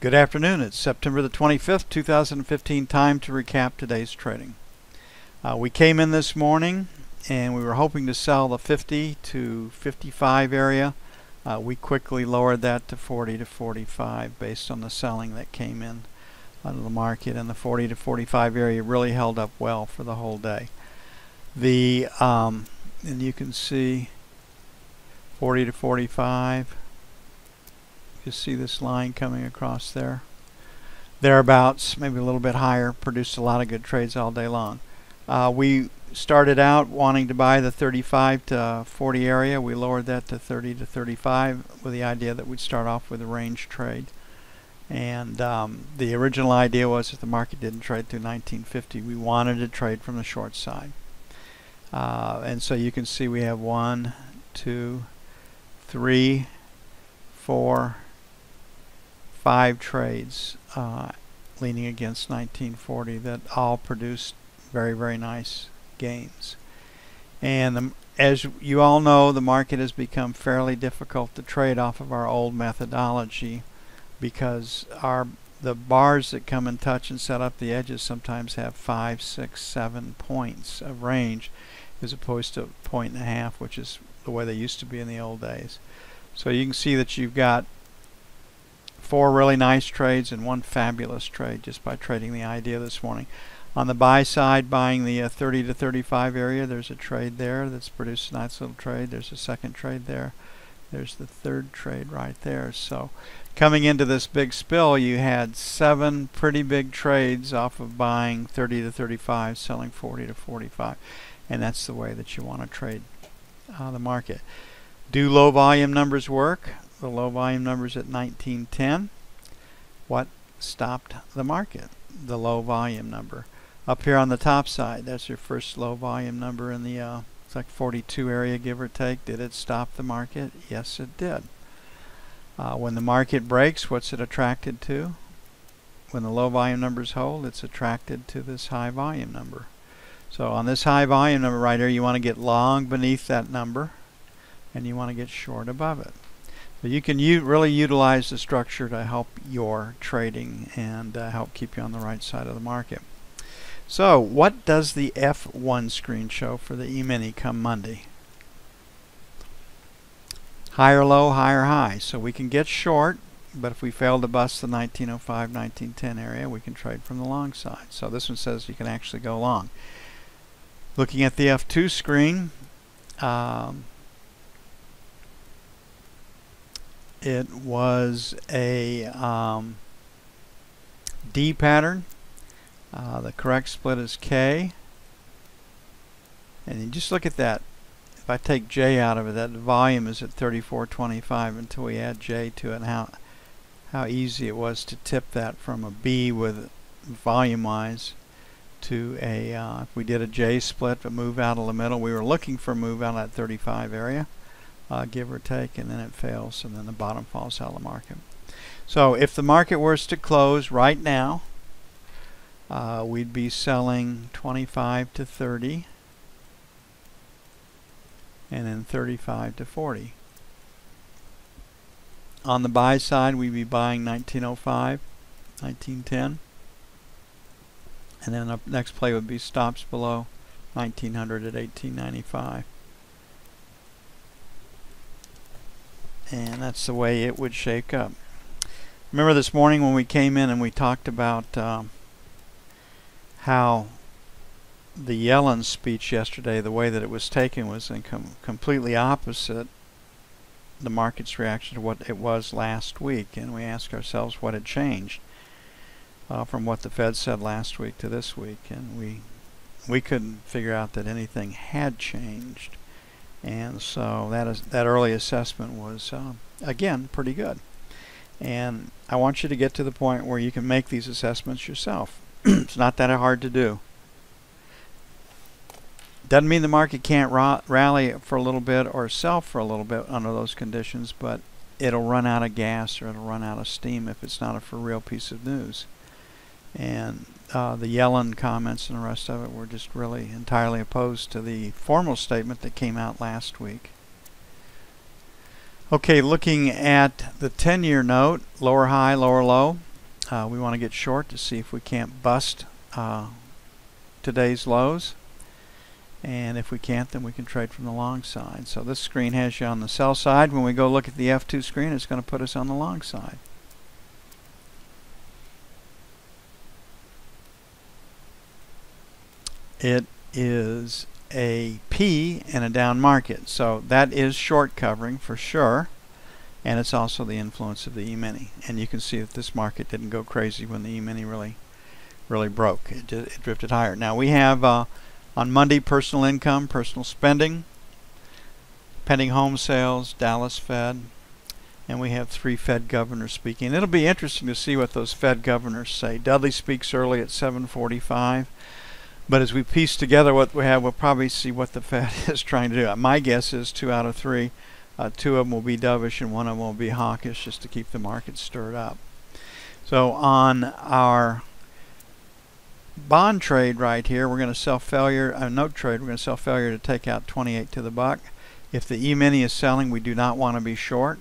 Good afternoon. It's September the 25th, 2015. Time to recap today's trading. We came in this morning and we were hoping to sell the 50 to 55 area. We quickly lowered that to 40 to 45 based on the selling that came in out of the market, and the 40 to 45 area really held up well for the whole day. And you can see 40 to 45. You see this line coming across there. Thereabouts, maybe a little bit higher, produced a lot of good trades all day long. We started out wanting to buy the 35 to 40 area. We lowered that to 30 to 35 with the idea that we'd start off with a range trade. And the original idea was if the market didn't trade through 1950, we wanted to trade from the short side. And so you can see we have 1, 2, 3, 4, 5 trades leaning against 1940 that all produced very, very nice gains. And as you all know, the market has become fairly difficult to trade off of our old methodology because the bars that come and touch and set up the edges sometimes have 5, 6, 7 points of range as opposed to 1.5, which is the way they used to be in the old days. So you can see that you've got 4 really nice trades and 1 fabulous trade just by trading the idea this morning. On the buy side, buying the 30 to 35 area, there's a trade there that's produced a nice little trade. There's a second trade there. There's the third trade right there. So coming into this big spill, you had 7 pretty big trades off of buying 30 to 35, selling 40 to 45. And that's the way that you want to trade the market. Do low volume numbers work? The low volume numbers at 1910. What stopped the market? The low volume number. Up here on the top side, that's your first low volume number in the it's like 42 area, give or take. Did it stop the market? Yes, it did. When the market breaks, what's it attracted to? When the low volume numbers hold, it's attracted to this high volume number. So on this high volume number right here, you want to get long beneath that number and you want to get short above it. So you can really utilize the structure to help your trading and help keep you on the right side of the market. So what does the F1 screen show for the E-mini come Monday? Higher low, higher high. So we can get short, but if we fail to bust the 1905, 1910 area, we can trade from the long side. So this one says you can actually go long. Looking at the F2 screen, it was a D pattern. The correct split is K. And you just look at that. If I take J out of it, that volume is at 3425 until we add J to it, and how easy it was to tip that from a B with volume-wise to a, if we did a J split but move out of the middle, we were looking for a move out of that 35 area. Give or take, and then it fails, and then the bottom falls out of the market. So if the market was to close right now, we'd be selling 25 to 30 and then 35 to 40. On the buy side, we'd be buying 1905, 1910, and then the next play would be stops below 1900 at 1895. And that's the way it would shake up. Remember this morning when we came in and we talked about how the Yellen speech yesterday, the way that it was taken was completely opposite the market's reaction to what it was last week. And we asked ourselves what had changed from what the Fed said last week to this week. And we couldn't figure out that anything had changed. And so that early assessment was, again, pretty good. And I want you to get to the point where you can make these assessments yourself. It's not that hard to do. Doesn't mean the market can't rally for a little bit or sell for a little bit under those conditions, but it'll run out of gas or it'll run out of steam if it's not a for real piece of news. And the Yellen comments and the rest of it were just really entirely opposed to the formal statement that came out last week. Okay, looking at the 10-year note, lower high, lower low. We want to get short to see if we can't bust today's lows. And if we can't, then we can trade from the long side. So this screen has you on the sell side. When we go look at the F2 screen, it's going to put us on the long side. It is a P in a down market. So that is short covering for sure. And it's also the influence of the E-mini. And you can see that this market didn't go crazy when the E-mini really broke. It drifted higher. Now we have on Monday personal income, personal spending, pending home sales, Dallas Fed, and we have 3 Fed governors speaking. It'll be interesting to see what those Fed governors say. Dudley speaks early at 7:45. But as we piece together what we have, we'll probably see what the Fed is trying to do. My guess is 2 out of 3. 2 of them will be dovish and 1 of them will be hawkish, just to keep the market stirred up. So on our bond trade right here, we're going to sell failure. Note trade, we're going to sell failure to take out 28 to the buck. If the E-mini is selling, we do not want to be short.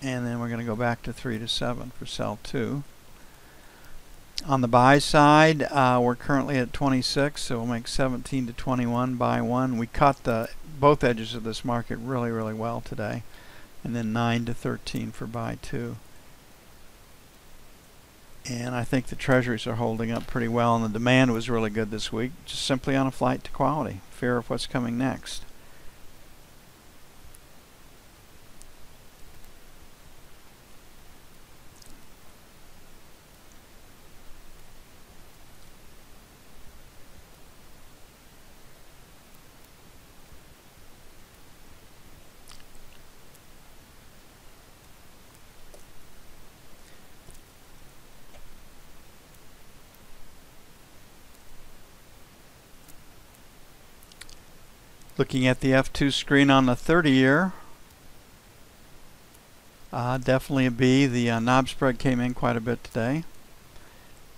And then we're going to go back to 3 to 7 for sell 2. On the buy side, we're currently at 26, so we'll make 17 to 21, buy 1. We caught both edges of this market really well today. And then 9 to 13 for buy 2. And I think the treasuries are holding up pretty well, and the demand was really good this week, just simply on a flight to quality, fear of what's coming next. Looking at the F2 screen on the 30-year, definitely a B. The knob spread came in quite a bit today.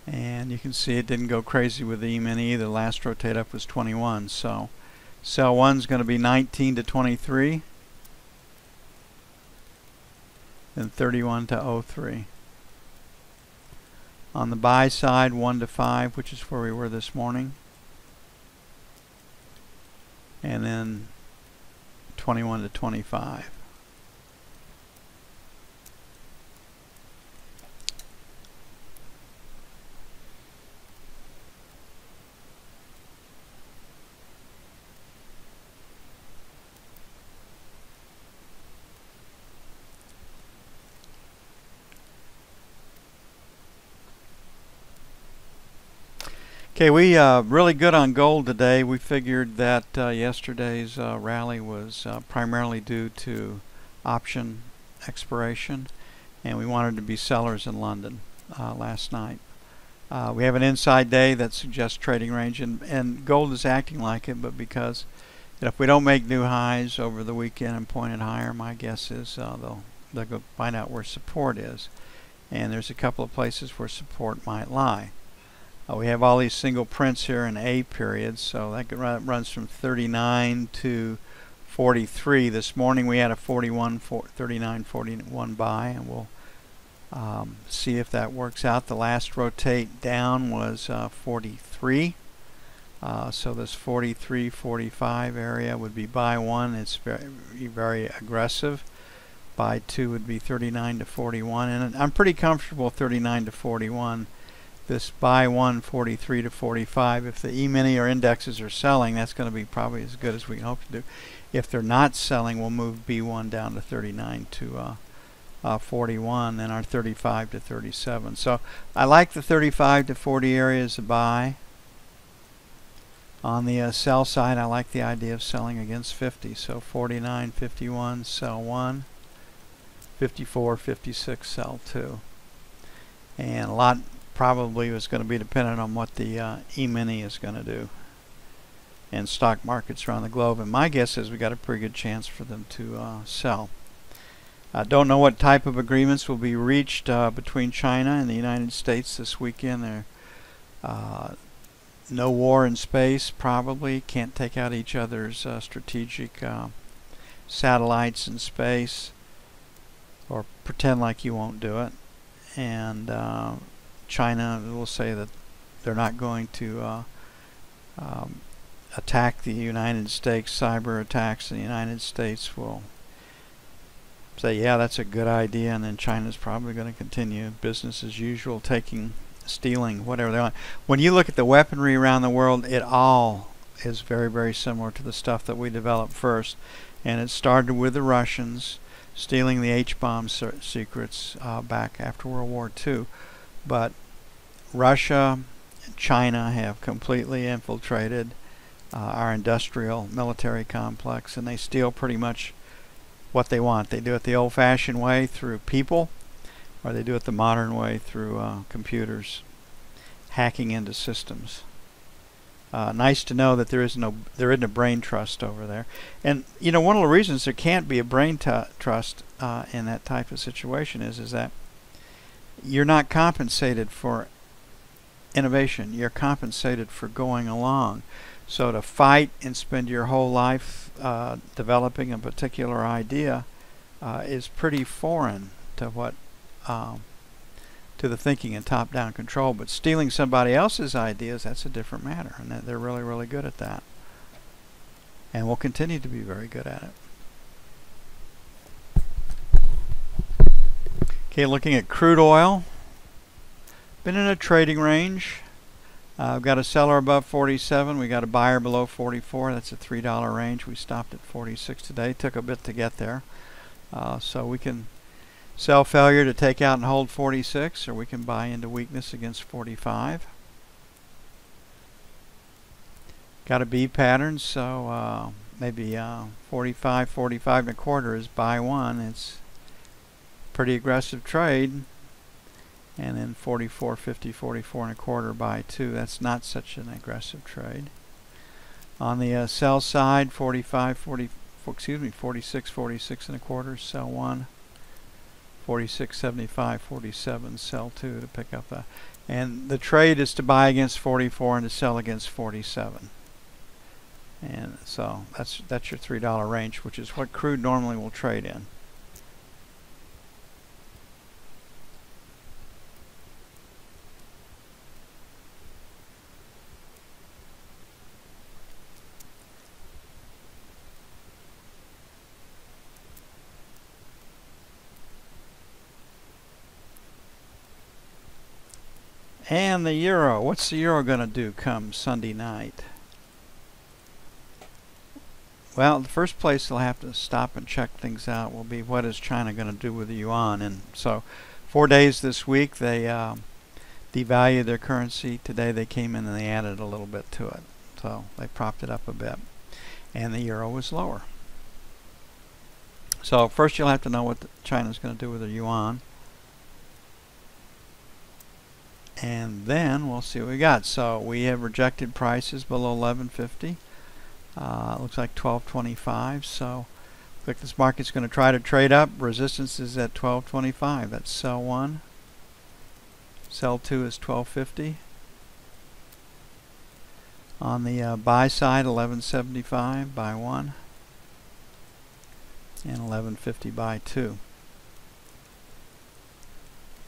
And you can see it didn't go crazy with the E-mini either. The last rotate up was 21. So sell 1 is going to be 19 to 23. Then 31 to 03. On the buy side, 1 to 5, which is where we were this morning. And then 21 to 25. Okay, we really good on gold today. We figured that yesterday's rally was primarily due to option expiration, and we wanted to be sellers in London last night. We have an inside day that suggests trading range, and gold is acting like it, but because if we don't make new highs over the weekend and point it higher, my guess is they'll go find out where support is. And there's a couple of places where support might lie. We have all these single prints here in A periods, so that runs from 39 to 43. This morning we had a 39, 41 buy, and we'll see if that works out. The last rotate down was 43. So this 43, 45 area would be buy 1. It's very aggressive. Buy 2 would be 39 to 41, and I'm pretty comfortable 39 to 41. This buy 1, 43 to 45. If the E-mini or indexes are selling, that's going to be probably as good as we can hope to do. If they're not selling, we'll move B1 down to 39 to 41, and our 35 to 37. So I like the 35 to 40 area as a buy. On the sell side, I like the idea of selling against 50. So 49, 51, sell 1. 54, 56, sell 2. And a lot probably was going to be dependent on what the E-mini is going to do and stock markets around the globe. And my guess is we got a pretty good chance for them to sell. I don't know what type of agreements will be reached between China and the United States this weekend. There, no war in space, probably. Can't take out each other's strategic satellites in space, or pretend like you won't do it. And China will say that they're not going to attack the United States. Cyber attacks in the United States will say, yeah, that's a good idea, and then China's probably going to continue business as usual, stealing, whatever they want. When you look at the weaponry around the world, it all is very, very similar to the stuff that we developed first. And it started with the Russians stealing the H-bomb secrets back after World War II. But Russia and China have completely infiltrated our industrial military complex, and they steal pretty much what they want. They do it the old-fashioned way through people, or they do it the modern way through computers, hacking into systems. Nice to know that there isn't a brain trust over there. And you know, one of the reasons there can't be a brain trust in that type of situation is that you're not compensated for innovation. You're compensated for going along. So to fight and spend your whole life developing a particular idea is pretty foreign to what to the thinking and top-down control. But stealing somebody else's ideas, that's a different matter, and they're really, really good at that, and will continue to be very good at it. Okay, looking at crude oil, been in a trading range. We've got a seller above 47. We got a buyer below 44. That's a $3 range. We stopped at 46 today. Took a bit to get there. So we can sell failure to take out and hold 46, or we can buy into weakness against 45. Got a B pattern, so maybe 45, 45 and a quarter is buy one. It's pretty aggressive trade. And then 44, 50, 44 and a quarter buy two. That's not such an aggressive trade. On the sell side, 46, 46 and a quarter, sell one. 46, 75, 47, sell two to pick up a. And the trade is to buy against 44 and to sell against 47. And so that's your $3 range, which is what crude normally will trade in. And the euro. What's the euro going to do come Sunday night? Well, the first place they'll have to stop and check things out will be what is China going to do with the yuan. And so 4 days this week they devalued their currency. Today they came in and they added a little bit to it. So they propped it up a bit. And the euro was lower. So first you'll have to know what China's going to do with the yuan. And then we'll see what we got. So we have rejected prices below 11.50. Looks like 12.25. So looks like this market's going to try to trade up. Resistance is at 12.25. That's sell one. Sell two is 12.50. On the buy side, 11.75. Buy one. And 11.50 buy two.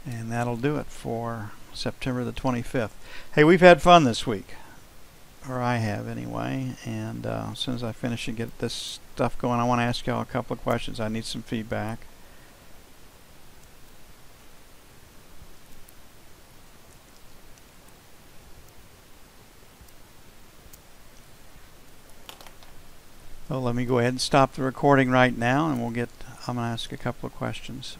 And that'll do it for September the 25th. Hey, we've had fun this week, or I have anyway, and as soon as I finish and get this stuff going, I want to ask y'all a couple of questions. I need some feedback. Well, let me go ahead and stop the recording right now, and I'm going to ask a couple of questions.